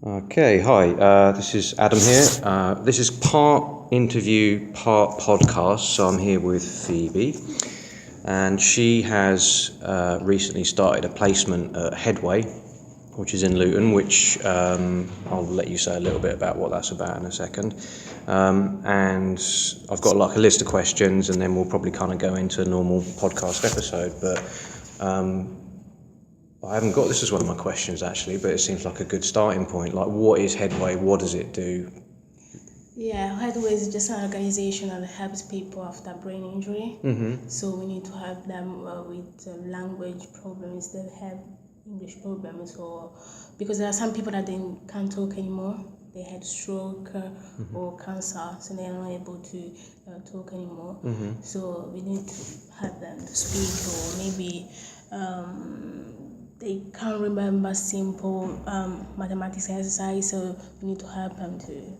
Okay, hi, this is Adam here. This is part interview, part podcast, so I'm here with Phoebe, and she has recently started a placement at Headway, which is in Luton, which I'll let you say a little bit about what that's about in a second. And I've got like a list of questions, and then we'll probably kind of go into a normal podcast episode, but I haven't got this as one of my questions actually, but it seems like a good starting point. Like, what is Headway? What does it do? Yeah, Headway is just an organization that helps people after brain injury. Mm-hmm. So we need to help them with language problems. They have English problems, or because there are some people that they can't talk anymore. They had stroke or cancer, so they are not able to talk anymore. Mm-hmm. So we need to help them to speak, or maybe they can't remember simple mathematics exercise, so we need to help them to,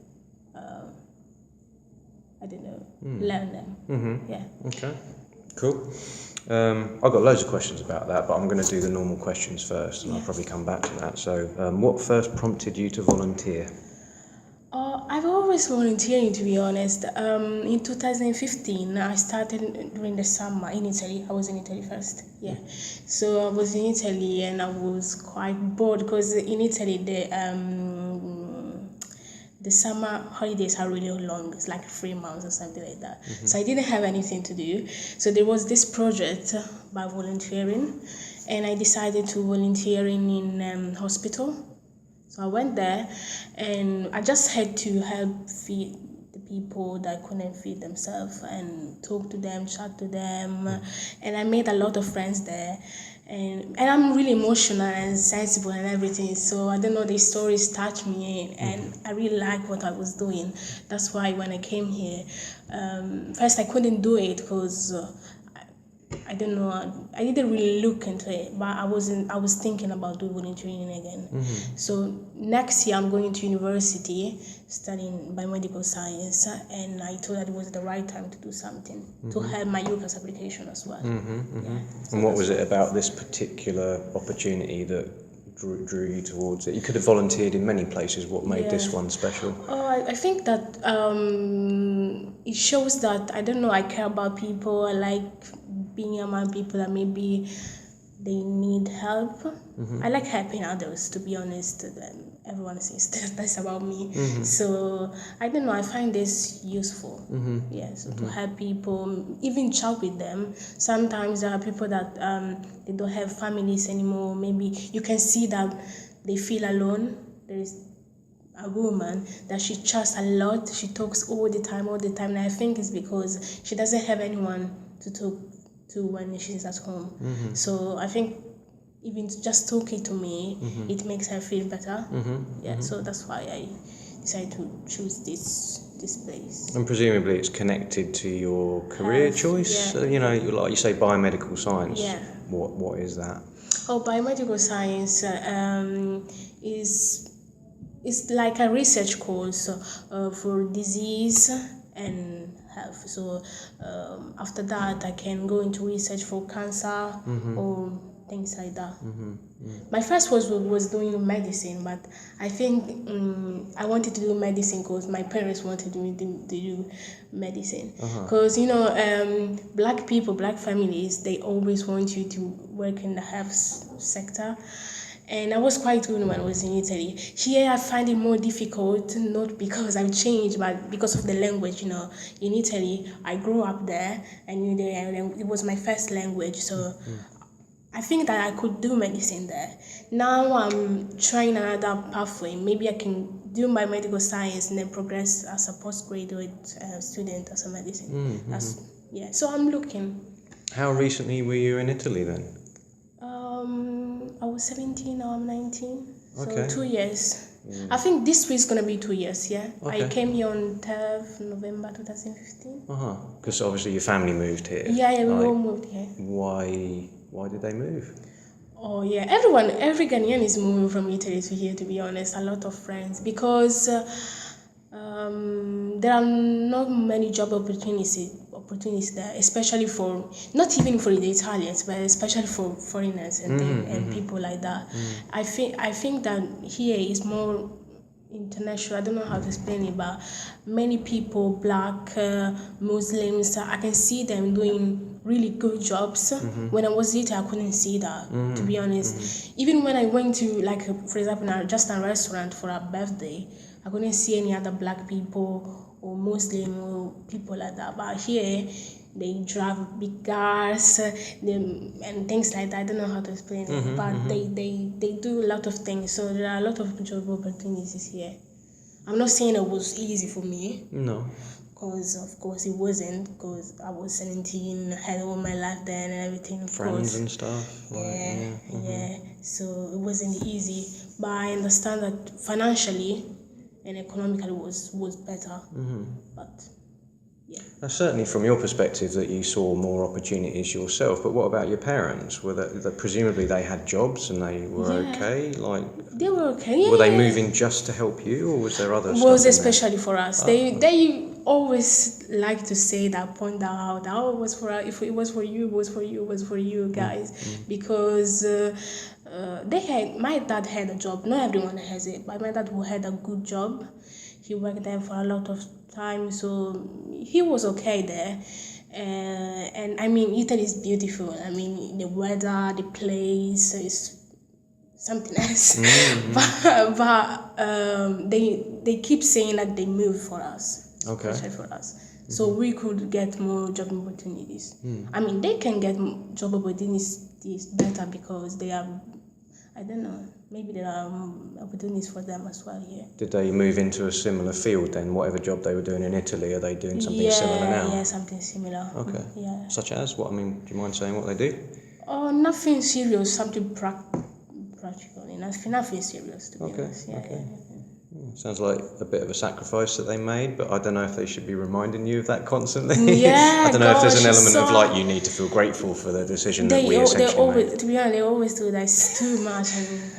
learn them. Mm-hmm. Yeah. Okay, cool. I've got loads of questions about that, but I'm going to do the normal questions first, and I'll probably come back to that. So, what first prompted you to volunteer? I've always volunteering, to be honest. In 2015, I started during the summer in Italy. I was in Italy first, yeah. So I was in Italy and I was quite bored because in Italy the summer holidays are really long. It's like 3 months or something like that. Mm-hmm. So I didn't have anything to do. So there was this project by volunteering, and I decided to volunteering in hospital. So I went there, and I just had to help feed the people that couldn't feed themselves and talk to them, chat to them. And I made a lot of friends there. And I'm really emotional and sensible and everything. So I don't know, the stories touched me, and I really like what I was doing. That's why when I came here, first I couldn't do it because I don't know. I didn't really look into it, but I was thinking about doing volunteering again. Mm-hmm. So next year I'm going to university studying biomedical science, and I thought that it was the right time to do something to help my UCAS application as well. Mm-hmm, mm-hmm. Yeah. So and what was it about this particular opportunity that drew you towards it? You could have volunteered in many places. What made this one special? I think that it shows that, I don't know, I care about people. I like being among people that maybe they need help. Mm-hmm. I like helping others, to be honest. Everyone says that's about me. Mm-hmm. So I don't know, I find this useful. Mm-hmm. Yeah, so to help people, even chat with them. Sometimes there are people that they don't have families anymore. Maybe you can see that they feel alone. There is a woman that she chats a lot. She talks all the time. And I think it's because she doesn't have anyone to talk to when she's at home. Mm-hmm. So I think even just talking to me, it makes her feel better. Mm-hmm. Yeah, so that's why I decided to choose this place. And presumably it's connected to your career choice. Yeah. You know, like you say, biomedical science. Yeah. What is that? Biomedical science is like a research course for disease and health. So after that, I can go into research for cancer or things like that. My first was doing medicine, but I think I wanted to do medicine because my parents wanted me to do medicine. Because black people, black families, they always want you to work in the health sector. And I was quite good when I was in Italy. Here I find it more difficult, not because I've changed, but because of the language. In Italy, I grew up there, and it was my first language. So I think that I could do medicine there. Now I'm trying another pathway. Maybe I can do my medical science and then progress as a postgraduate student as a medicine. Mm-hmm. So I'm looking. How recently were you in Italy then? I was 17, now I'm 19. Okay. So 2 years. I think this week's going to be 2 years, yeah. Okay. I came here on 3rd November 2015. Because obviously your family moved here. Yeah, we all moved here. Why did they move? Oh yeah, every Ghanaian is moving from Italy to here, to be honest. A lot of friends, because there are not many job opportunities there, especially for, not even for the Italians, but especially for foreigners and people like that. I think that here is more international. I don't know how to explain it, but many people, black, Muslims, I can see them doing really good jobs. When I was little, I couldn't see that, to be honest. Even when I went to, like, for example, just a restaurant for a birthday, I couldn't see any other black people or Muslim or people like that. But here, they drive big cars and things like that. I don't know how to explain it, but they do a lot of things. So there are a lot of job opportunities here. I'm not saying it was easy for me. No. Because, of course, it wasn't. Because I was 17, had all my life then and everything. Of Friends course. and stuff. Yeah. So it wasn't easy. But I understand that financially and economically was better. But yeah. Now, certainly from your perspective that you saw more opportunities yourself, but what about your parents? Were they presumably they had jobs and they were okay? Like, they were okay. Yeah, were they moving just to help you, or was there other stuff? Was especially for us. They always like to say that, point that out. Oh, it was for us. If it was for you, it was for you, it was for you guys. Because my dad had a job. Not everyone has it, but my dad who had a good job. He worked there for a lot of time, so he was okay there. And I mean, Italy is beautiful. I mean, the weather, the place is something else. But they keep saying that they move for us, especially for us. So we could get more job opportunities. I mean, they can get job opportunities better because they are, I don't know, maybe there are opportunities for them as well here. Did they move into a similar field then? Whatever job they were doing in Italy, are they doing something similar now? Yeah, something similar. Okay. Yeah. Such as? What, I mean, do you mind saying what they do? Oh, nothing serious, something practical. Nothing serious, to be honest. Yeah. Sounds like a bit of a sacrifice that they made, but I don't know if they should be reminding you of that constantly. Yeah, I don't know if there's an element of like you need to feel grateful for the decision that we essentially made. To be honest, they always do that. It's too much.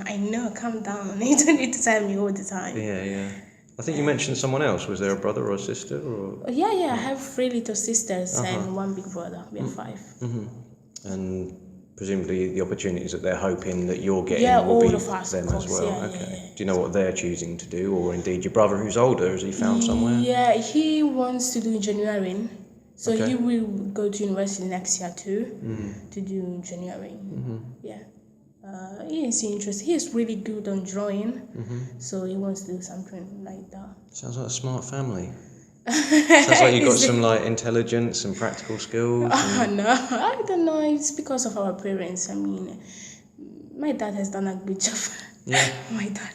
I know, calm down. You don't need to tell me all the time. Yeah. I think you mentioned someone else. Was there a brother or a sister? Or? Yeah. I have 3 little sisters and 1 big brother. We have 5. And presumably the opportunities that they're hoping that you're getting will be them as well. Okay. Do you know what they're choosing to do, or indeed your brother who's older, has he found somewhere? Yeah, he wants to do engineering, so he will go to university next year too to do engineering. Yeah, he is interested. He is really good on drawing, so he wants to do something like that. Sounds like a smart family. Sounds like you've got some like intelligence and practical skills. No, I don't know. It's because of our parents. I mean, my dad has done a good job. Yeah. My dad.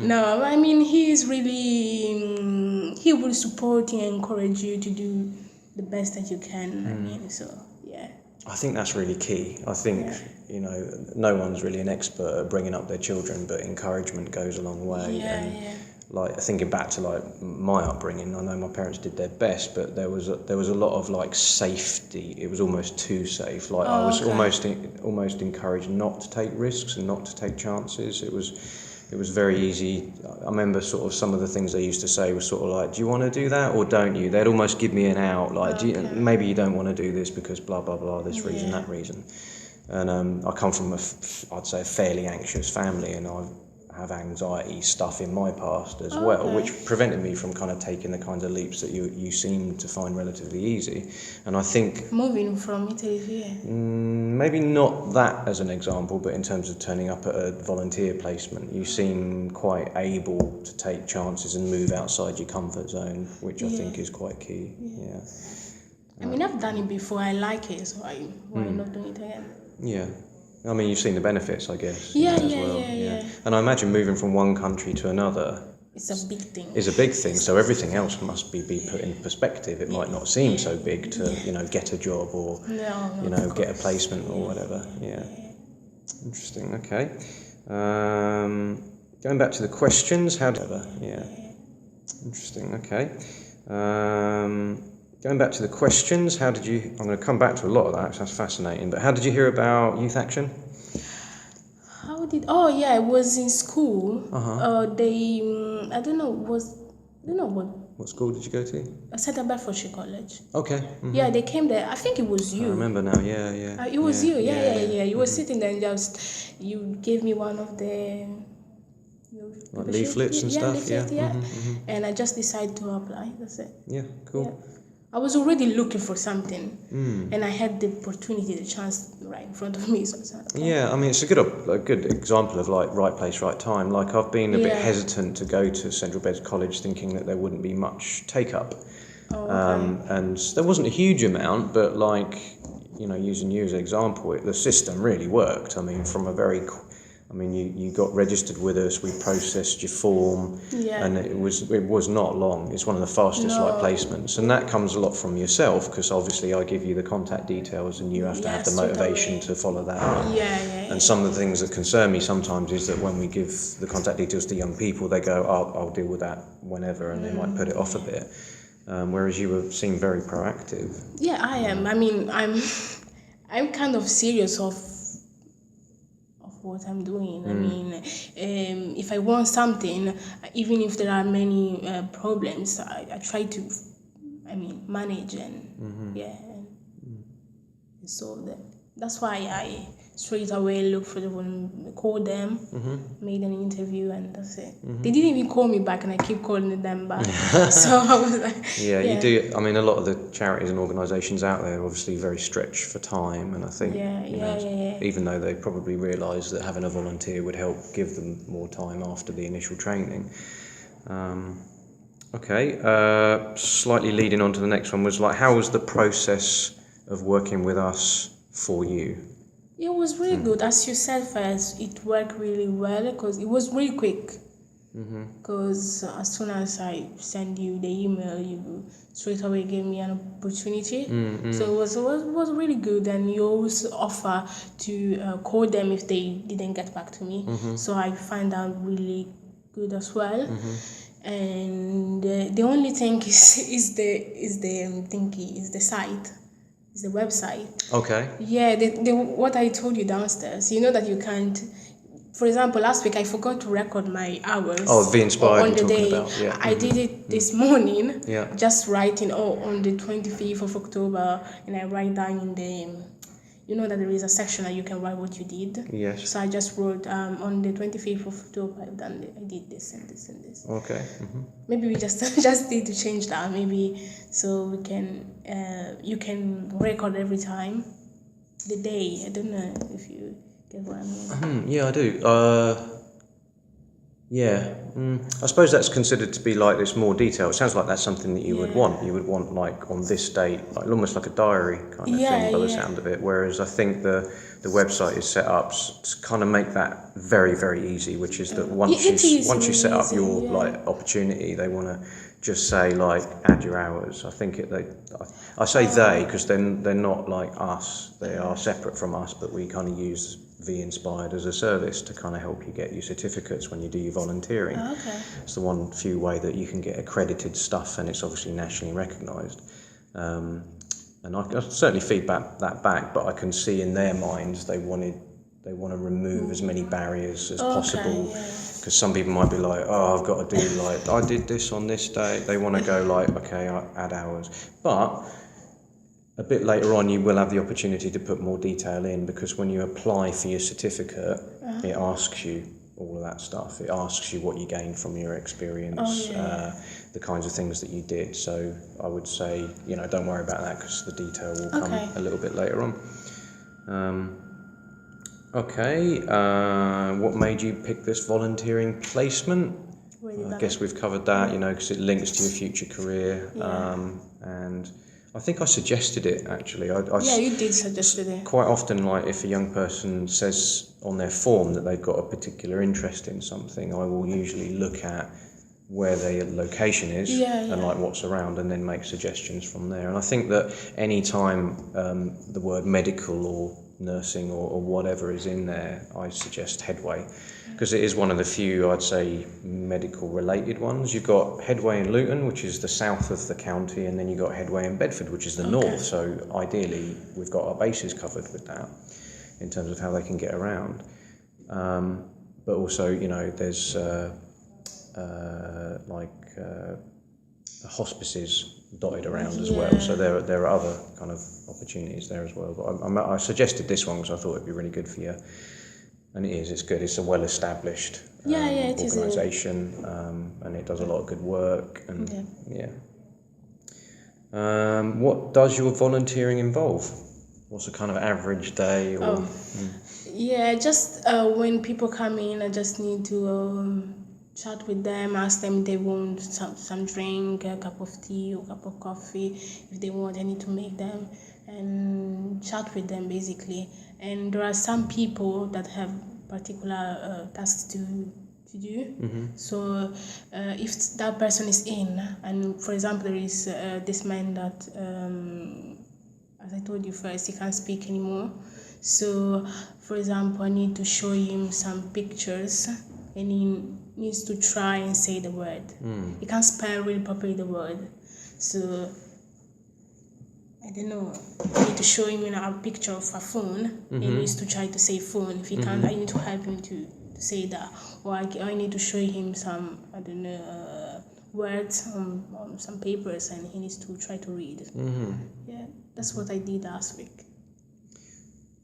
No, I mean, he is really. He will support you and encourage you to do the best that you can. I mean, so yeah. I think that's really key. I think no one's really an expert at bringing up their children, but encouragement goes a long way. Yeah. Like thinking back to like my upbringing, I know my parents did their best, but there was a lot of like safety. It was almost too safe. Like I was almost encouraged not to take risks and not to take chances. It was very easy. I remember sort of some of the things they used to say was sort of like, do you want to do that or don't you? They'd almost give me an out, like maybe you don't want to do this because blah blah blah, this reason, that reason. And I come from I'd say a fairly anxious family, and I have anxiety stuff in my past as well, which prevented me from kind of taking the kinds of leaps that you seem to find relatively easy. And I think moving from Italy here, maybe not that as an example, but in terms of turning up at a volunteer placement, you seem quite able to take chances and move outside your comfort zone, which I think is quite key. Yeah. I mean, I've done it before. I like it, so why not doing it again? Yeah. I mean, you've seen the benefits, I guess. Yeah. And I imagine moving from one country to another is a big thing. So everything else must be put in perspective. It might not seem so big to get a job or get a placement or whatever. Yeah. Interesting. Okay. Going back to the questions, Interesting. Okay. Going back to the questions, I'm going to come back to a lot of that, that's fascinating, but how did you hear about Youth Action? I was in school. I don't know what. What school did you go to? St. Bedfordshire College. Okay. Yeah, they came there. I think it was you. I remember now, yeah. It was you, yeah. You were sitting there and you gave me one of the your Like membership. leaflets and stuff. Leaflet, Yeah. And I just decided to apply. That's it. Yeah. Cool. Yeah. I was already looking for something, and I had the opportunity, the chance right in front of me. So I said, okay. Yeah, I mean, it's a good example of like right place, right time. Like I've been a bit hesitant to go to Central Beds College, thinking that there wouldn't be much take up, and there wasn't a huge amount, but like, you know, using you as an example, the system really worked. I mean, you got registered with us, we processed your form, and it was not long. It's one of the fastest like placements, and that comes a lot from yourself, because obviously I give you the contact details and you have to have the motivation to follow that up. And some of the things that concern me sometimes is that when we give the contact details to young people, they go, I'll deal with that whenever, and they might put it off a bit. Whereas you seem very proactive. Yeah, I am. I mean, I'm kind of serious of what I'm doing. I mean, if I want something, even if there are many problems, I try to, manage and and solve them. That's why I straight away look for them, call them, made an interview, and that's it. They didn't even call me back, and I keep calling them back. So I was like, you do. I mean, a lot of the charities and organisations out there are obviously very stretched for time, and I think even though they probably realise that having a volunteer would help give them more time after the initial training. Slightly leading on to the next one was like, how was the process of working with us for you? It was really good. As you said first, it worked really well because it was really quick. Because as soon as I send you the email, you straight away gave me an opportunity. So it was really good. And you always offer to call them if they didn't get back to me. So I find that really good as well. And the only thing is the site. Is the website. Okay. Yeah, what I told you downstairs. You know that you can't. For example, last week I forgot to record my hours. Oh, the Inspired on the day. About. Yeah. I did it this morning. Yeah. Just writing. On the 25th of October, and I write down in the. You know that there is a section that you can write what you did. Yes. So I just wrote on the 25th of October. I did this and this and this. Okay. Maybe we just need to change that. Maybe so we can. You can record every time. The day. I don't know if you get what I mean. Yeah, I do. I suppose that's considered to be like this more detail. It sounds like that's something that you would want. You would want like on this date, like almost like a diary kind of thing by the sound of it. Whereas I think the website is set up to kind of make that very, very easy, which is that once you set up your like opportunity, they want to just say like add your hours. I think I say they because they're not like us. They are separate from us, but we kind of use V Inspired as a service to kind of help you get your certificates when you do your volunteering. It's the one few way that you can get accredited stuff, and it's obviously nationally recognised. And I certainly feed that back, but I can see in their minds they want to remove as many barriers as possible. Because some people might be like, oh, I've got to do like I did this on this day. They want to go like, okay, I add hours, but a bit later on, you will have the opportunity to put more detail in, because when you apply for your certificate, it asks you all of that stuff. It asks you what you gained from your experience, the kinds of things that you did. So I would say, don't worry about that, because the detail will come a little bit later on. What made you pick this volunteering placement? I guess we've covered that, because it links to your future career. And I think I suggested it, actually. You did suggest it. Quite often, like if a young person says on their form that they've got a particular interest in something, I will usually look at where their location is and like what's around, and then make suggestions from there. And I think that any time the word medical or nursing or whatever is in there, I suggest Headway, because it is one of the few, I'd say, medical related ones. You've got Headway in Luton, which is the south of the county, and then you've got Headway in Bedford, which is the north. So ideally we've got our bases covered with that in terms of how they can get around, but also there's hospices dotted around as well, so there are other kind of opportunities there as well. But I suggested this one because I thought it'd be really good for you. And it is, it's good. It's a well-established it is organisation, and it does a lot of good work. And what does your volunteering involve? What's a kind of average day? Or, just when people come in, I just need to chat with them, ask them if they want some drink, a cup of tea or a cup of coffee. If they want, I need to make them and chat with them basically. And there are some people that have particular tasks to do. So if that person is in, and for example, there is this man that, as I told you first, he can't speak anymore. So, for example, I need to show him some pictures, and he needs to try and say the word. He can't spell really properly the word. So, I don't know, I need to show him a picture of a phone. He needs to try to say phone. If he can't, I need to help him to say that. Or I need to show him some, I don't know, words on some papers, and he needs to try to read. Yeah, that's what I did last week.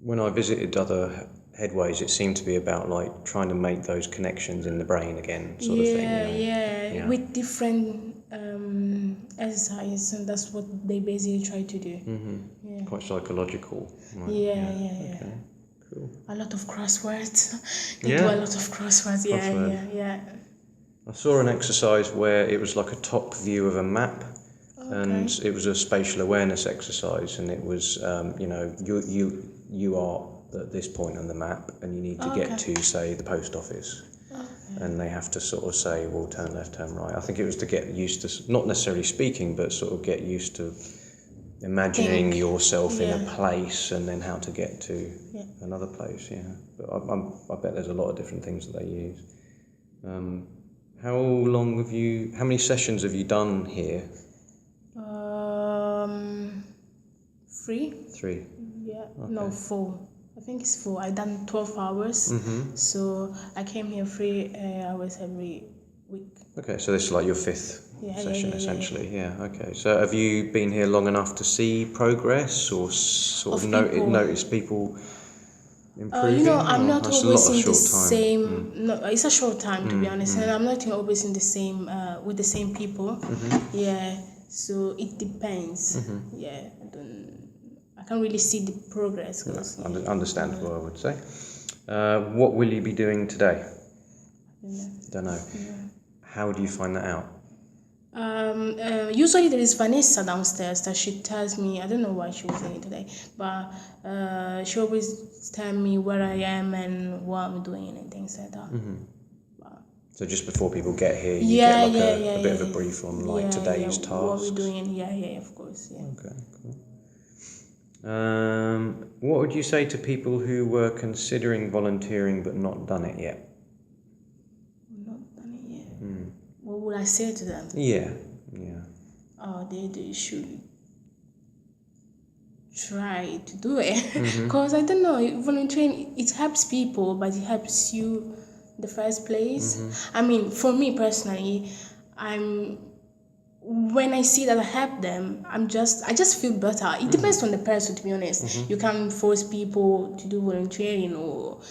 When I visited other Headways, it seemed to be about like trying to make those connections in the brain again, sort of thing. Yeah, with different exercise, and that's what they basically try to do. Quite psychological. Right? Okay, cool. A lot of crosswords. They do a lot of crosswords. Yeah. I saw an exercise where it was like a top view of a map. And it was a spatial awareness exercise, and it was, you are at this point on the map, and you need to get to, say, the post office, and they have to sort of say, well, turn left, turn right. I think it was to get used to, not necessarily speaking, but sort of get used to imagining yourself in a place, and then how to get to another place. But I bet there's a lot of different things that they use. How many sessions have you done here? 3. 3. Yeah. Okay. No, 4. I think it's 4. I done 12 hours. So I came here 3 hours every week. Okay, so this is like your 5th session essentially. Yeah. Okay. So have you been here long enough to see progress, or sort of notice people improving? I'm not always in the same. No, it's a short time to be honest, and I'm not always in the same with the same people. Yeah. So it depends. I can't really see the progress. Understandable, I would say. What will you be doing today? Don't know. How do you find that out? Usually there is Vanessa downstairs that she tells me. I don't know why she was doing today, but she always tells me where I am and what I'm doing and things like that. So just before people get here, you get like a bit of a brief on today's tasks. What we're doing, of course, Okay, cool. What would you say to people who were considering volunteering but not done it yet? Not done it yet? What would I say to them? Yeah. Oh, they should try to do it. Because I don't know, volunteering, it helps people, but it helps you in the first place. I mean, for me personally, when I see that I help them, I just feel better. It depends on the person, to be honest. You can't force people to do volunteering, or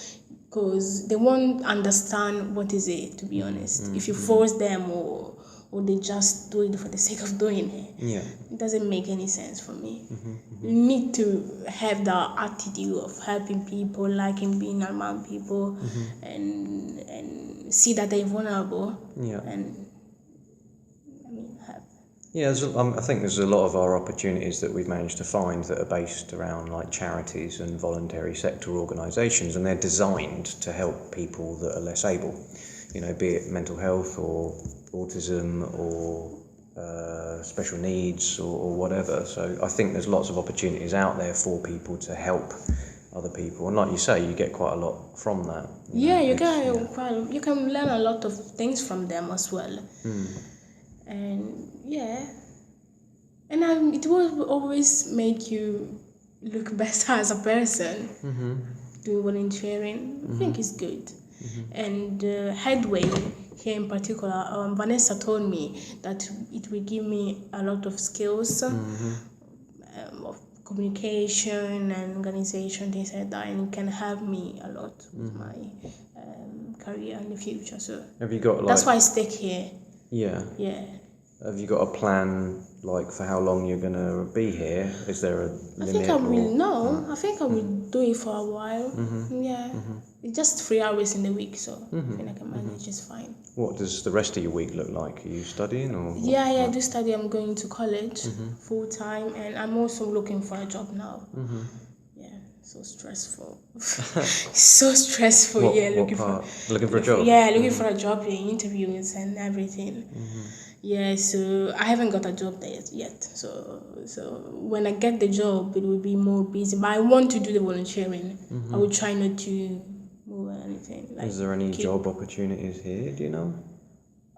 because they won't understand what is it, to be honest. If you force them, or they just do it for the sake of doing it, it doesn't make any sense for me. You need to have the attitude of helping people, liking being around people, and see that they're vulnerable. And I think there's a lot of our opportunities that we've managed to find that are based around like charities and voluntary sector organisations, and they're designed to help people that are less able, be it mental health or autism or special needs or whatever. So I think there's lots of opportunities out there for people to help other people, and like you say, you get quite a lot from that. You can learn a lot of things from them as well. And it will always make you look better as a person. Doing volunteering, I think is good. And Headway here in particular, Vanessa told me that it will give me a lot of skills. Of communication and organization, things like that, and it can help me a lot with my career in the future. So have you got like? That's why I stick here. Yeah. Yeah. Have you got a plan like for how long you're gonna be here? Is there a limit? I think I will. No, I think I will do it for a while. Yeah. It's just 3 hours in the week, so I think I can manage just fine. What does the rest of your week look like? Are you studying or? Yeah, I do study. I'm going to college full time, and I'm also looking for a job now. Yeah, so stressful. So stressful. Looking for a job. Yeah, looking for a job, interviews and everything. Yeah, so I haven't got a job there yet. So when I get the job, it will be more busy. But I want to do the volunteering. I will try not to move or anything. Like, is there any job opportunities here? Do you know?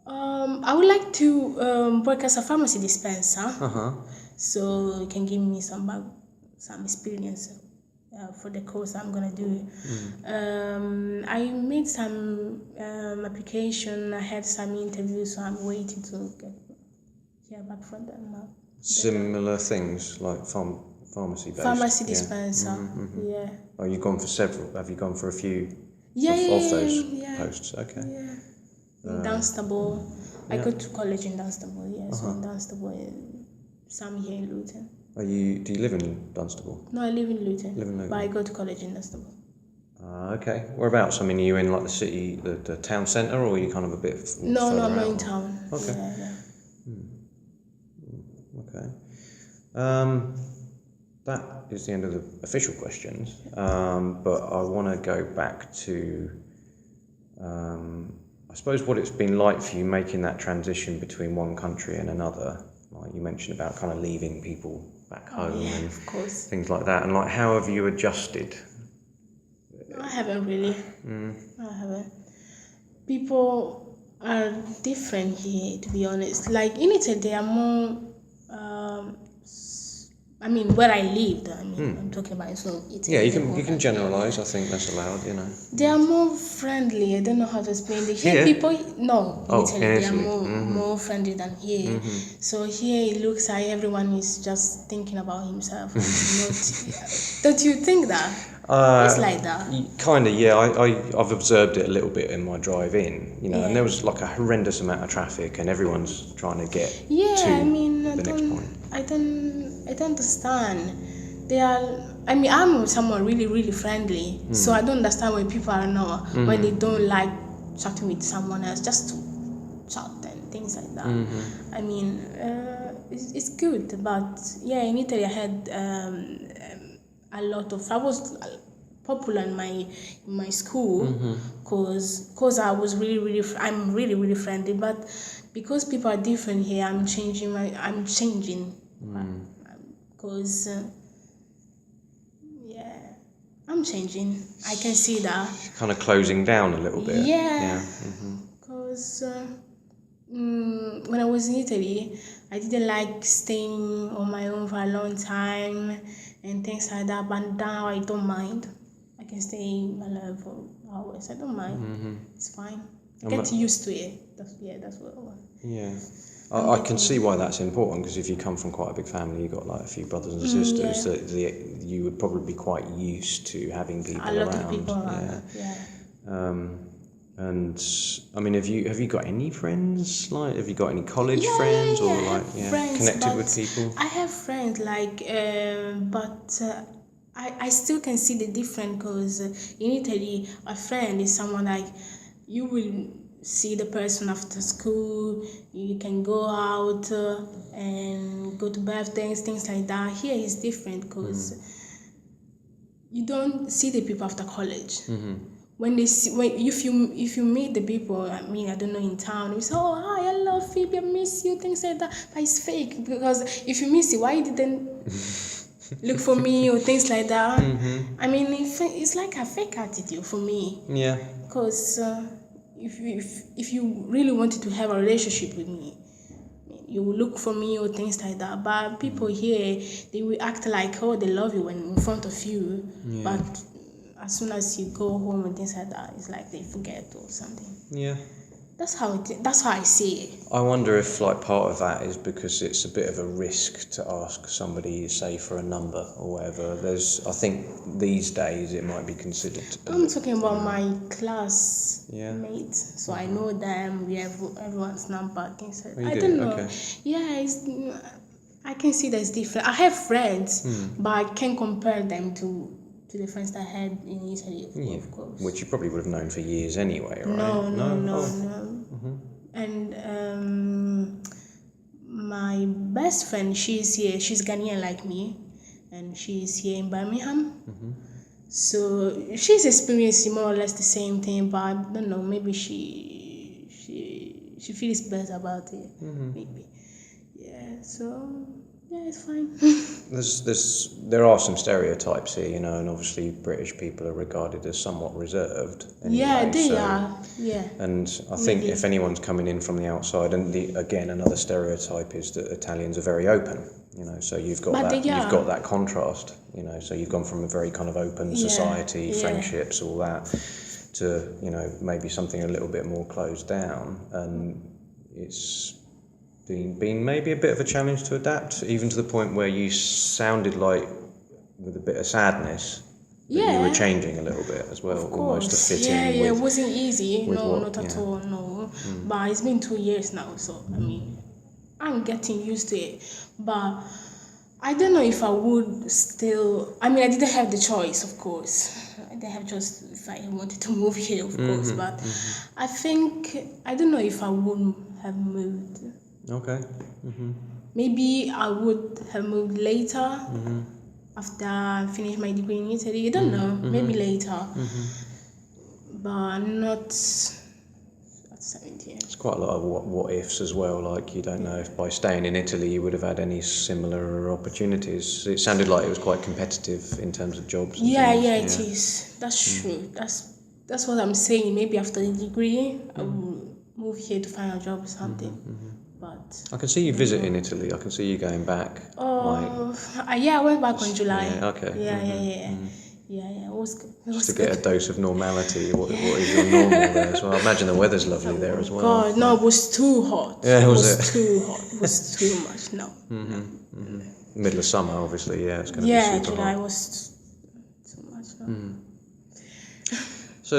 I would like to work as a pharmacy dispenser. So it can give me some experience for the course I'm gonna do. I made some application. I had some interviews, so I'm waiting to hear back from them now. Similar things like pharmacy based. Pharmacy dispenser. Yeah. Oh, you've gone for several. Have you gone for a few of those posts? Okay. Yeah. In Dunstable. I go to college in Dunstable. Yeah. So in Dunstable, and some here in Luton. Do you live in Dunstable? No, I live in Luton. But I go to college in Dunstable. Okay. Whereabouts? I mean, are you in like the city, the town centre, or are you kind of a bit No, further I'm not out? in town. Okay. Yeah. Okay. That is the end of the official questions. But I want to go back to, I suppose, what it's been like for you making that transition between one country and another. Like you mentioned about kind of leaving people back home and of course. things like that. And like, how have you adjusted? I haven't really. I haven't. People are different here, to be honest. Like in Italy, they are more. I mean, where I lived. I mean, I'm talking about Italy. Yeah, you can generalise. I think that's allowed. You know. They are more friendly. I don't know how to explain it. Here, people in Italy, they are more friendly than here. So here it looks like everyone is just thinking about himself. Don't you think that? It's like that. Kind of, yeah. I've observed it a little bit in my drive in, and there was like a horrendous amount of traffic, and everyone's trying to get to the next point. I don't understand. They are. I mean, I'm someone really, really friendly, so I don't understand when people are not when they don't like chatting with someone else, just to chat and things like that. I mean, it's good, but yeah, in Italy I had a lot of. I was popular in my school because I was I'm really friendly, but because people are different here, I'm changing because I'm changing. I can see that. Kind of closing down a little bit. Yeah. Because when I was in Italy, I didn't like staying on my own for a long time and things like that. But now I don't mind. I can stay alone for hours. I don't mind. It's fine. Get used to it. That's what I want. Yeah. I can see why that's important, because if you come from quite a big family, you've got like a few brothers and sisters, that you would probably be quite used to having people around. A lot of people around. And I mean, have you got any friends? Like, have you got any college friends or like friends, connected with people? I have friends but I still can see the difference, because in Italy, a friend is someone like you will see the person after school, you can go out and go to birthdays, things like that. Here is different because you don't see the people after college. When if you meet the people, I mean, I don't know, in town, you say, oh, hi, hello, Phoebe, I miss you, things like that. But it's fake, because if you miss it, why you didn't look for me or things like that? I mean, it's like a fake attitude for me. Yeah. Because if you really wanted to have a relationship with me, you will look for me or things like that. But people here, they will act like, oh, they love you when in front of you. But as soon as you go home and things like that, it's like they forget or something. Yeah. That's how I see it. I wonder if like part of that is because it's a bit of a risk to ask somebody, say, for a number or whatever. I think these days it might be considered. I'm talking about my class Yeah. mates, so I know them. We have everyone's number. You I do? don't know. Okay. Yeah, I can see that's different. I have friends, but I can't compare them to the friends that I had in Italy, of course. Which you probably would have known for years anyway, right? No. And my best friend, she's here. She's Ghanaian like me, and she's here in Birmingham. So she's experiencing more or less the same thing, but I don't know. Maybe she feels better about it. Maybe, yeah. So yeah, it's fine. There are some stereotypes here, and obviously British people are regarded as somewhat reserved. Anyway, yeah, they are. Yeah. And I think if anyone's coming in from the outside, and again another stereotype is that Italians are very open. So you've got that contrast. So you've gone from a very kind of open society, friendships, all that, to maybe something a little bit more closed down, and it's been maybe a bit of a challenge to adapt, even to the point where you sounded like, with a bit of sadness, that you were changing a little bit as well, almost to fit in. Yeah, it wasn't easy. No, not at all. No, but it's been 2 years now, so I mean, I'm getting used to it. But I don't know if I would still. I mean, I didn't have the choice, of course. I didn't have just if I wanted to move here, of course. But I think I don't know if I would have moved. Okay. Maybe I would have moved later after I finished my degree in Italy. I don't know. Maybe later, but not at 17. It's quite a lot of what ifs as well. Like you don't know if by staying in Italy you would have had any similar opportunities. It sounded like it was quite competitive in terms of jobs. Yeah, it is. That's true. That's what I'm saying. Maybe after the degree, I will move here to find a job or something. But I can see you visiting Italy. I can see you going back. I went back on July. Yeah, okay. Yeah, it was good. Just to get a dose of normality. What is your normal there as well? I imagine the weather's lovely there as well. God, no, it was too hot. Yeah, it was too hot. It was too much. No. Middle of summer, obviously. Yeah, it's going to be super July hot. was too much. No. So,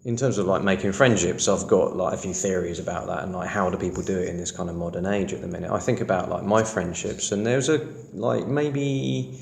in terms of like making friendships, I've got like a few theories about that and like how do people do it in this kind of modern age at the minute. I think about like my friendships, and there's maybe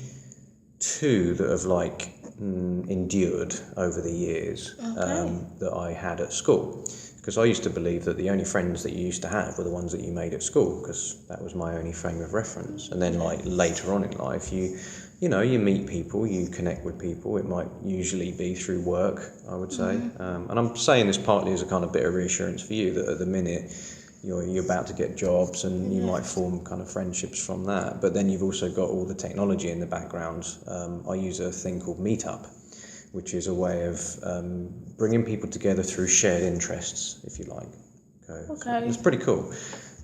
2 that have like endured over the years that I had at school. Because I used to believe that the only friends that you used to have were the ones that you made at school, because that was my only frame of reference. And then like later on in life, you meet people, you connect with people. It might usually be through work, I would say. And I'm saying this partly as a kind of bit of reassurance for you that at the minute you're about to get jobs and you might form kind of friendships from that. But then you've also got all the technology in the background. I use a thing called Meetup, which is a way of bringing people together through shared interests, if you like. Okay. So it's pretty cool.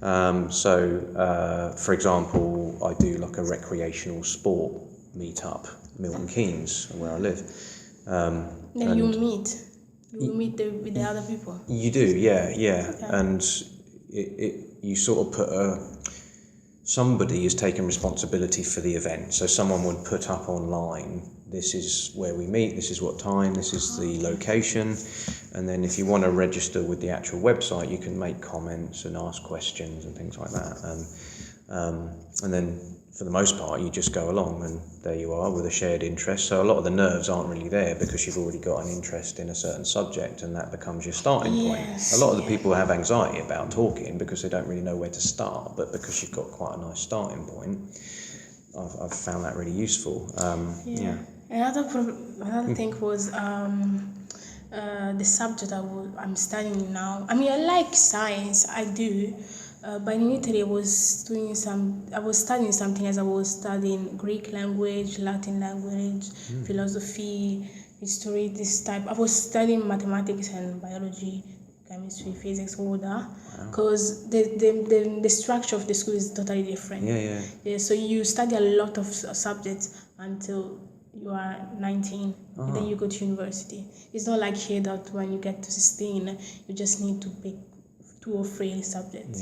For example, I do like a recreational sport meetup, Milton Keynes, where I live. Then you meet with the other people. You do, yeah. Okay. And you sort of put somebody is taking responsibility for the event. So someone would put up online, this is where we meet, this is what time, this is the location. And then if you want to register with the actual website, you can make comments and ask questions and things like that. And then for the most part, you just go along and there you are with a shared interest. So a lot of the nerves aren't really there because you've already got an interest in a certain subject and that becomes your starting point. A lot of the people have anxiety about talking because they don't really know where to start, but because you've got quite a nice starting point, I've found that really useful. Another thing was the subject I'm studying now. I mean, I like science, I do. But in Italy, I was studying something as I was studying Greek language, Latin language, philosophy, history, this type. I was studying mathematics and biology, chemistry, physics, all that. Because the structure of the school is totally different. Yeah. So you study a lot of subjects until you are 19, and then you go to university. It's not like here that when you get to 16, you just need to pick 2 or 3 subjects.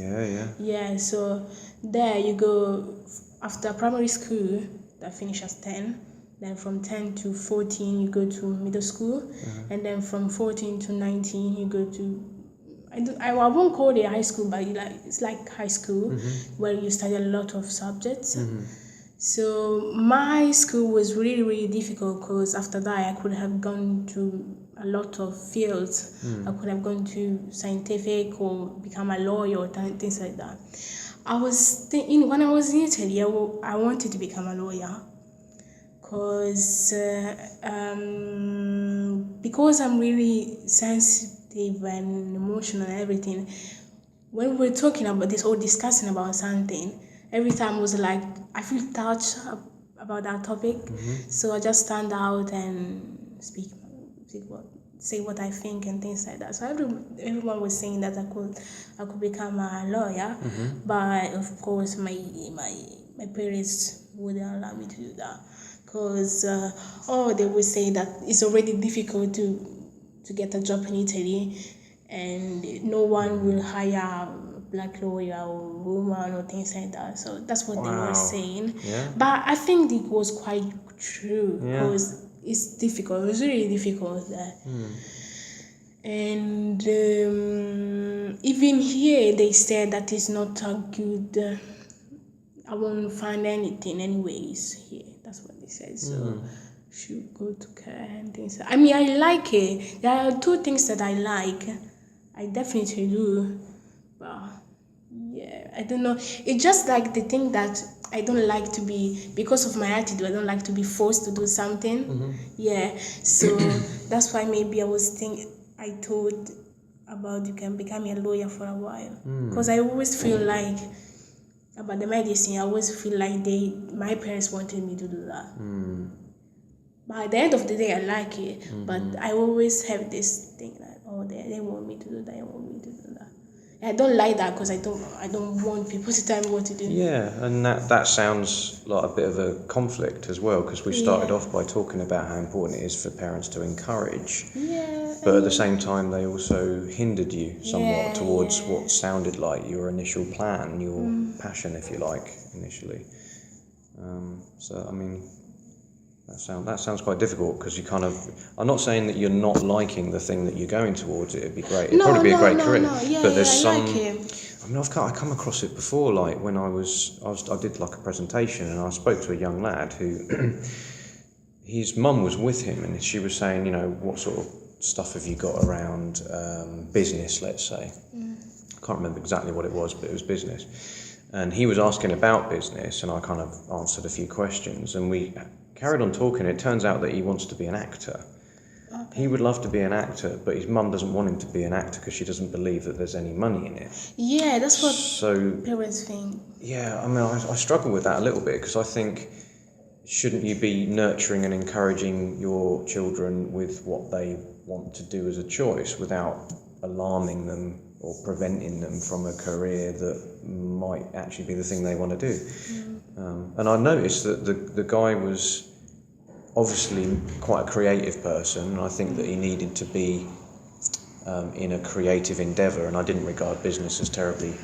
Yeah. So there you go after primary school that finish as 10. Then from 10 to 14 you go to middle school, and then from 14 to 19 you go to I won't call it high school, but it's like high school where you study a lot of subjects. So my school was really, really difficult because after that I could have gone to a lot of fields. I could have gone to scientific or become a lawyer or things like that. I was thinking when I was in Italy, I wanted to become a lawyer because I'm really sensitive and emotional and everything. When we're talking about this or discussing about something, every time I was like, I feel touched about that topic. So I just stand out and say what I think and things like that. So everyone was saying that I could become a lawyer, but of course my parents wouldn't allow me to do that because they would say that it's already difficult to get a job in Italy, and no one will hire a black lawyer or woman or things like that. So that's what they were saying. Yeah. But I think it was quite true because it's difficult. It was really difficult there. And even here they said that it's not a good. I won't find anything anyways here. That's what they said. So should go to care and things. I mean, I like it. There are 2 things that I like. I definitely do. But yeah, I don't know. It's just like the thing that I don't like to be, because of my attitude, I don't like to be forced to do something. Yeah. So that's why maybe I thought about you can become a lawyer for a while. Because I always feel like about the medicine, I always feel like my parents wanted me to do that. But at the end of the day, I like it. But I always have this thing that they want me to do that. They want me to do that. I don't like that because I don't want people to tell me what to do. Yeah, and that sounds like a bit of a conflict as well, because we started off by talking about how important it is for parents to encourage. Yeah. But at the same time, they also hindered you somewhat towards what sounded like your initial plan, your passion, if you like, initially. So, I mean, that sounds quite difficult because you kind of. I'm not saying that you're not liking the thing that you're going towards. It'd be great. It'd probably be a great career. But there's some. Like it. I mean, I come across it before. Like when I did like a presentation, and I spoke to a young lad who. His mum was with him, and she was saying, you know, what sort of stuff have you got around business, let's say. I can't remember exactly what it was, but it was business. And he was asking about business, and I kind of answered a few questions, and we carried on talking. It turns out that he wants to be an actor. Okay. He would love to be an actor, but his mum doesn't want him to be an actor because she doesn't believe that there's any money in it. Yeah, that's what parents think. Yeah, I mean, I struggle with that a little bit because I think, shouldn't you be nurturing and encouraging your children with what they want to do as a choice without alarming them or preventing them from a career that might actually be the thing they want to do? And I noticed that the guy was obviously quite a creative person, and I think that he needed to be in a creative endeavour, and I didn't regard business as terribly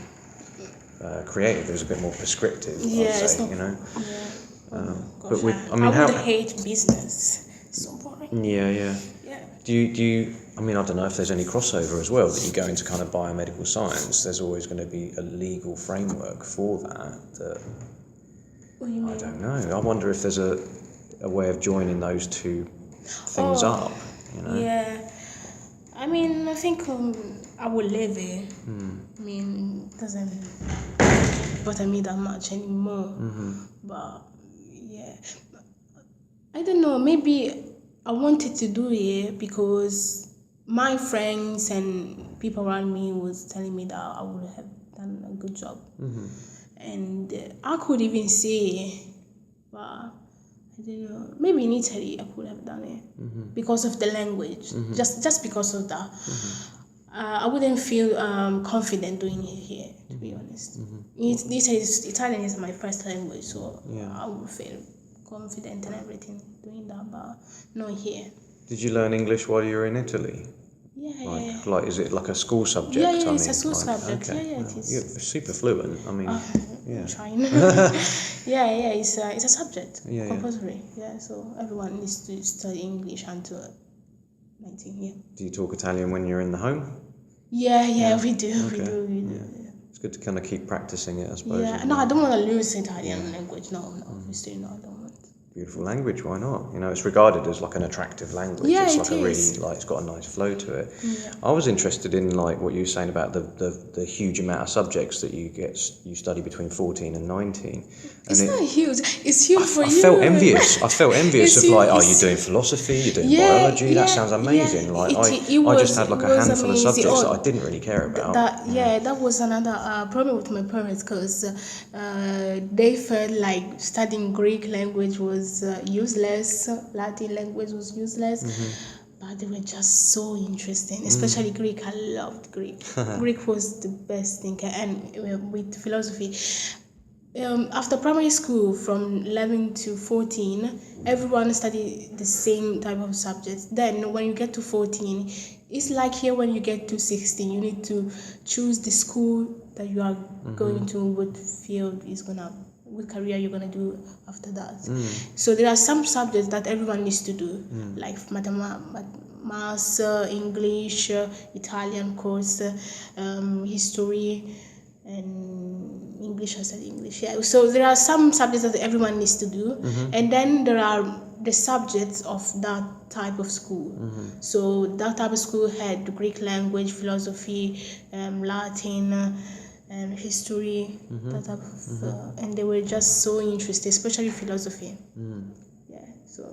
creative. It was a bit more prescriptive, I'd say, you know. Yeah. But I would hate business. It's so boring. Yeah. Do you? I mean, I don't know if there's any crossover as well. That you go into kind of biomedical science. There's always going to be a legal framework for that. What do you mean? I don't know. I wonder if there's a way of joining those two things up. You know? Yeah. I mean, I think I will live it. I mean, it doesn't bother me that much anymore. But yeah, I don't know. Maybe I wanted to do it because my friends and people around me was telling me that I would have done a good job, and I could even say, but I don't know. Maybe in Italy I could have done it because of the language, just because of that. I wouldn't feel confident doing it here, to be honest. Italian is my first language, so I would feel confident and everything doing that, but not here. Did you learn English while you were in Italy? Like, is it like a school subject? Yeah, I it's mean, a school like, subject. okay. Yeah, it is. You're super fluent. I mean, I'm trying. It's a subject, compulsory. Yeah, so everyone needs to study English until 19. Yeah. Do you talk Italian when you're in the home? Yeah, we do. Okay. We do. Yeah. It's good to kind of keep practicing it, I suppose. Yeah, no, I don't want to lose Italian language. No, obviously no, I don't want. Beautiful language, why not? You know, it's regarded as like an attractive language. Yeah, it's like it a is. really, like, it's got a nice flow to it. Yeah. I was interested in like what you were saying about the huge amount of subjects that you study between 14 and 19. It's not huge. It's huge for I you. felt envious. I felt envious It's of like, huge. you're doing philosophy, you're doing biology. That sounds amazing. Like I just had like a handful of subjects that I didn't really care about. That was another problem with my parents, because they felt like studying Greek language was useless, Latin language was useless. But they were just so interesting, especially Greek. I loved Greek. Greek was the best thing, and with philosophy. After primary school, from 11 to 14, everyone studied the same type of subjects. Then when you get to 14, it's like here when you get to 16, you need to choose the school that you are going to, what field is what career you're gonna do after that. So there are some subjects that everyone needs to do, like maths, English, Italian course, history, and English. I said English. Yeah. So there are some subjects that everyone needs to do, and then there are the subjects of that type of school. So that type of school had the Greek language, philosophy, Latin, and history, that type of, and they were just so interested, especially philosophy. Yeah. So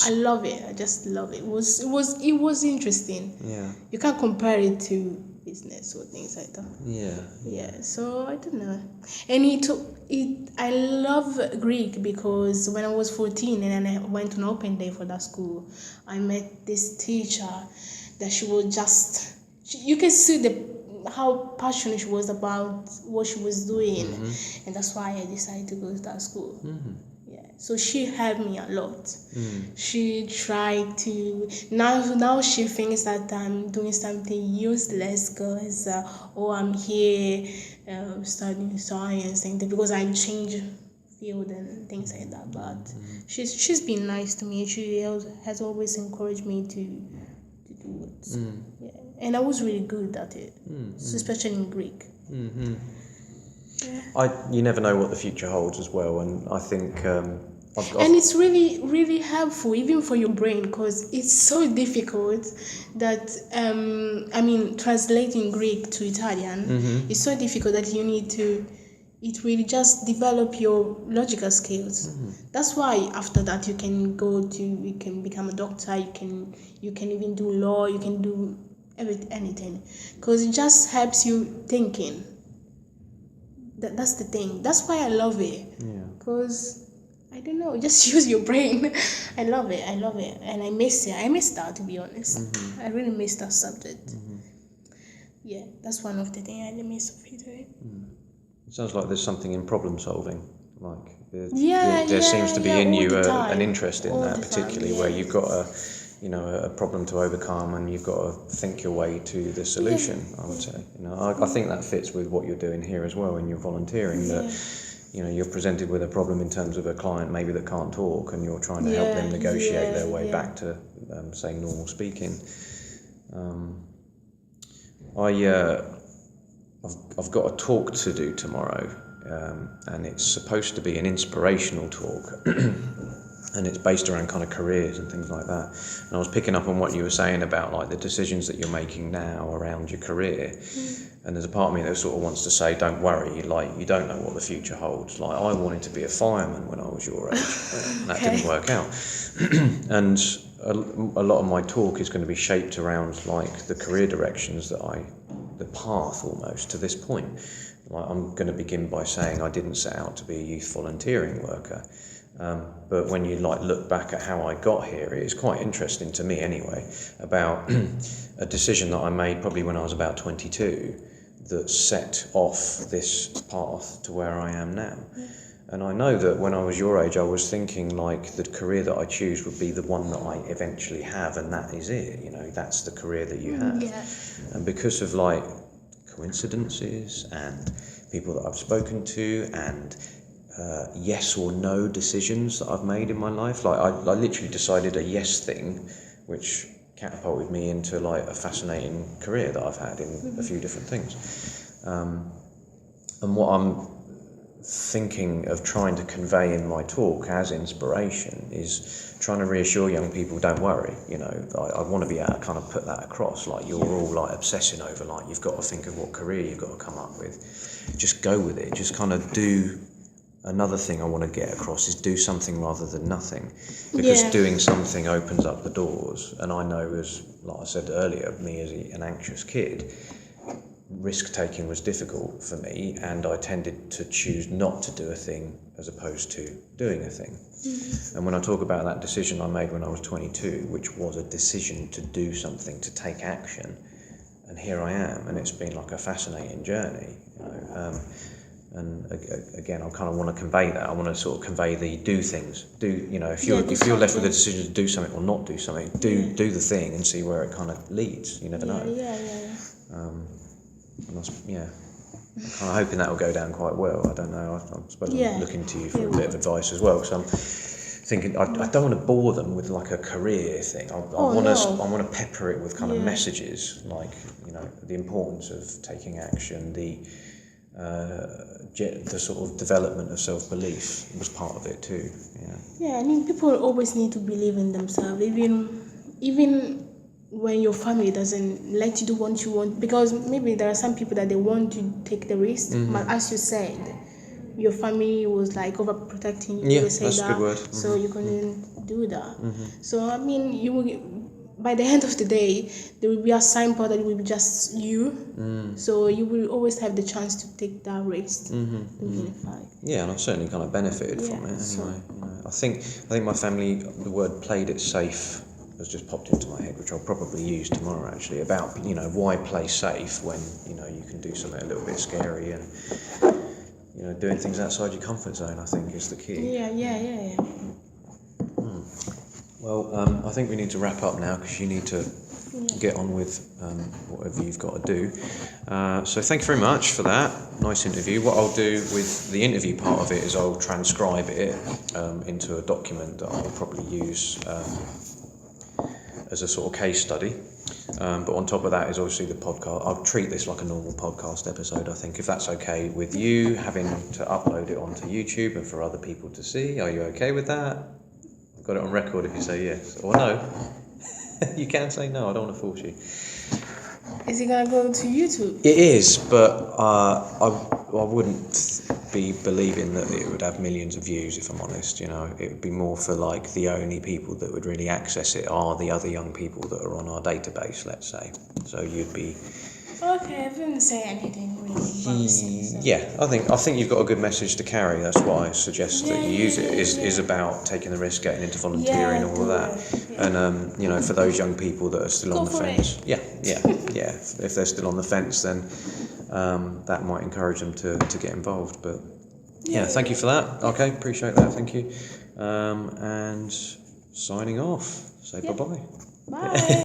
I love it. I just love it. It was interesting. Yeah. You can't compare it to business or things like that. Yeah. So I don't know. And I love Greek because when I was 14 and then I went to an open day for that school, I met this teacher that she was just, you can see how passionate she was about what she was doing, and that's why I decided to go to that school. So she helped me a lot. She tried to, now she thinks that I'm doing something useless because I'm here studying science and because I changed field and things like that. But she's been nice to me. She has always encouraged me to do it. Yeah. And I was really good at it, especially in Greek. You never know what the future holds as well, and I think and it's really, really helpful even for your brain, because it's so difficult that translating Greek to Italian is so difficult that you need to. It will just develop your logical skills. That's why after that you can become a doctor. You can even do law. You can do anything, because it just helps you thinking. That's the thing. That's why I love it. Because I don't know, just use your brain. I love it, and I miss it. I miss that, to be honest. I really miss that subject. Yeah, that's one of the things I really miss of it. It sounds like there's something in problem solving. Like there seems to be in you an interest in all that, particularly where you've got a problem to overcome and you've got to think your way to the solution. I would say, I think that fits with what you're doing here as well in your volunteering. That you're presented with a problem in terms of a client maybe that can't talk, and you're trying to help them negotiate their way back to say normal speaking. I've got a talk to do tomorrow, and it's supposed to be an inspirational talk, and it's based around kind of careers and things like that. And I was picking up on what you were saying about like the decisions that you're making now around your career. And there's a part of me that sort of wants to say, don't worry, like you don't know what the future holds. Like I wanted to be a fireman when I was your age, and that didn't work out. And a lot of my talk is going to be shaped around like the career directions the path almost to this point. Like I'm going to begin by saying I didn't set out to be a youth volunteering worker. But when you like look back at how I got here, it is quite interesting to me anyway, about a decision that I made probably when I was about 22 that set off this path to where I am now. And I know that when I was your age, I was thinking like the career that I choose would be the one that I eventually have, and that is it. You know, that's the career that you have. Yeah. And because of like coincidences and people that I've spoken to and yes or no decisions that I've made in my life, like I literally decided a yes thing, which catapulted me into like a fascinating career that I've had in a few different things. And what I'm thinking of trying to convey in my talk as inspiration is trying to reassure young people, don't worry, you know, I want to be able to kind of put that across, like you're all like obsessing over, like you've got to think of what career you've got to come up with. Just go with it, just kind of do. Another thing I want to get across is do something rather than nothing, because doing something opens up the doors. And I know, as like I said earlier, me as an anxious kid, risk taking was difficult for me, and I tended to choose not to do a thing as opposed to doing a thing. And when I talk about that decision I made when I was 22, which was a decision to do something, to take action, and here I am, and it's been like a fascinating journey, you know. And again, I kind of want to convey that. I want to sort of convey the do things. Do, you know, if you're left with a decision to do something or not do something, do the thing and see where it kind of leads. You never know. And that's, I'm kind of hoping that will go down quite well. I don't know. I suppose I'm looking to you for a bit of advice as well. So I'm thinking I don't want to bore them with like a career thing. I want to pepper it with kind of messages, like, you know, the importance of taking action, the sort of development of self-belief was part of it too. I mean, people always need to believe in themselves, even when your family doesn't let you do what you want, because maybe there are some people that they want to take the risk, but as you said, your family was like overprotecting you. That's a good word. So you couldn't do that. So I mean, you will, by the end of the day, there will be a signpost that will be just you. So you will always have the chance to take that risk. Yeah, and I've certainly kind of benefited from it anyway. You know, I think my family, the word "played it safe" has just popped into my head, which I'll probably use tomorrow actually, about, you know, why play safe when, you know, you can do something a little bit scary, and, you know, doing things outside your comfort zone, I think, is the key. Well, I think we need to wrap up now, because you need to get on with whatever you've got to do. So thank you very much for that. Nice interview. What I'll do with the interview part of it is I'll transcribe it into a document that I'll probably use as a sort of case study. But on top of that is obviously the podcast. I'll treat this like a normal podcast episode, I think, if that's okay with you, having to upload it onto YouTube and for other people to see. Are you okay with that? I've got it on record if you say yes or no. You can say no, I don't want to force you. Is it going to go to YouTube? It is, but I wouldn't be believing that it would have millions of views, if I'm honest. You know, it would be more for like the only people that would really access it are the other young people that are on our database, let's say. So you'd be... Okay, I didn't say anything really. I think you've got a good message to carry. That's why I suggest that you use it. Is about taking the risk, getting into volunteering, all of that. And you know, for those young people that are still on the fence, if they're still on the fence, then that might encourage them to get involved. But thank you for that. Okay, appreciate that. Thank you. And signing off. Say bye-bye. Bye.